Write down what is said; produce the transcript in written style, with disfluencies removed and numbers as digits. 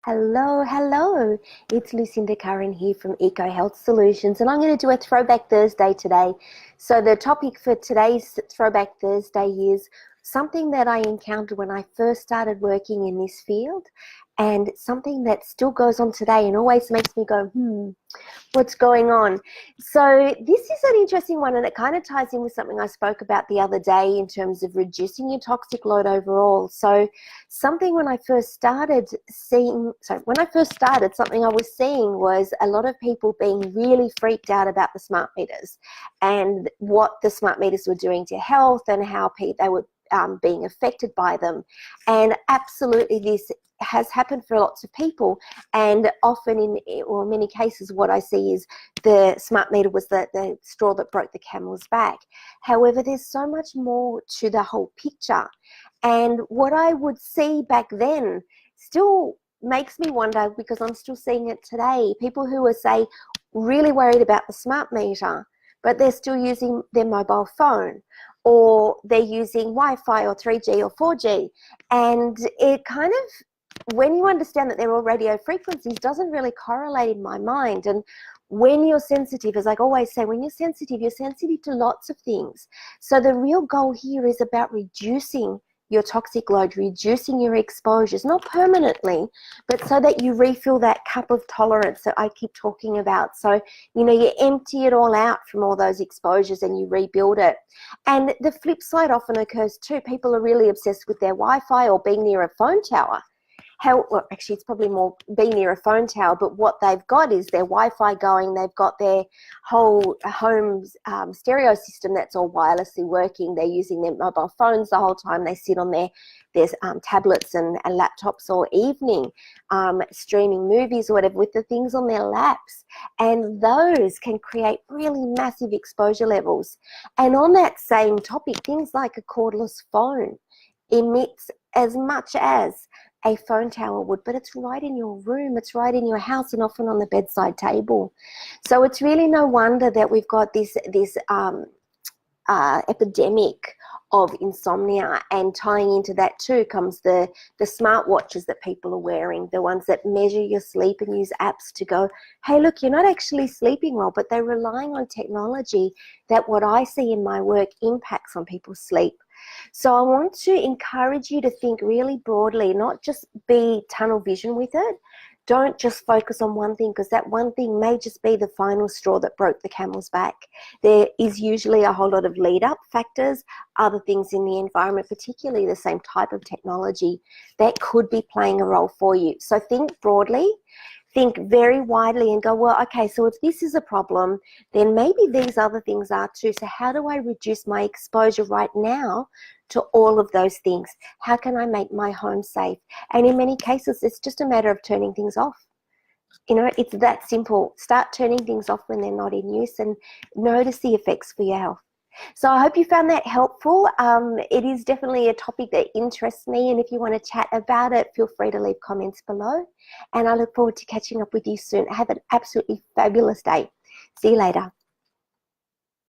Hello, hello. It's Lucinda Curran here from Eco Health Solutions, and I'm going to do a Throwback Thursday today. So the topic for today's Throwback Thursday is something that I encountered when I first started working in this field, and something that still goes on today and always makes me go, what's going on? So this is an interesting one, and it kind of ties in with something I spoke about the other day in terms of reducing your toxic load overall. So something when I first started, something I was seeing was a lot of people being really freaked out about the smart meters and what the smart meters were doing to health and how they were being affected by them. And absolutely this has happened for lots of people, and often in many cases what I see is the smart meter was the straw that broke the camel's back. However, there's so much more to the whole picture, and what I would see back then still makes me wonder, because I'm still seeing it today. People who are, say, really worried about the smart meter, but they're still using their mobile phone, or they're using Wi-Fi or 3G or 4G, and it kind of, when you understand that they're all radio frequencies, doesn't really correlate in my mind. And when you're sensitive, as I always say, when you're sensitive to lots of things. So the real goal here is about reducing your toxic load, reducing your exposures, not permanently, but so that you refill that cup of tolerance that I keep talking about. So, you empty it all out from all those exposures and you rebuild it. And the flip side often occurs too. People are really obsessed with their Wi-Fi or being near a phone tower. Well, actually, it's probably more being near a phone tower, but what they've got is their Wi-Fi going. They've got their whole home stereo system that's all wirelessly working. They're using their mobile phones the whole time. They sit on their tablets and laptops all evening, streaming movies or whatever with the things on their laps. And those can create really massive exposure levels. And on that same topic, things like a cordless phone emits as much as a phone tower would, but it's right in your room, it's right in your house, and often on the bedside table. So it's really no wonder that we've got this epidemic of insomnia, and tying into that too comes the smart watches that people are wearing, the ones that measure your sleep and use apps to go, hey, look, you're not actually sleeping well, but they're relying on technology that, what I see in my work, impacts on people's sleep. So I want to encourage you to think really broadly, not just be tunnel vision with it. Don't just focus on one thing, because that one thing may just be the final straw that broke the camel's back. There is usually a whole lot of lead-up factors, other things in the environment, particularly the same type of technology, that could be playing a role for you. So think broadly. Think very widely and go, well, okay, so if this is a problem, then maybe these other things are too. So how do I reduce my exposure right now to all of those things? How can I make my home safe? And in many cases, it's just a matter of turning things off. It's that simple. Start turning things off when they're not in use and notice the effects for your health. So I hope you found that helpful. It is definitely a topic that interests me, and if you want to chat about it, feel free to leave comments below. And I look forward to catching up with you soon. Have an absolutely fabulous day. See you later.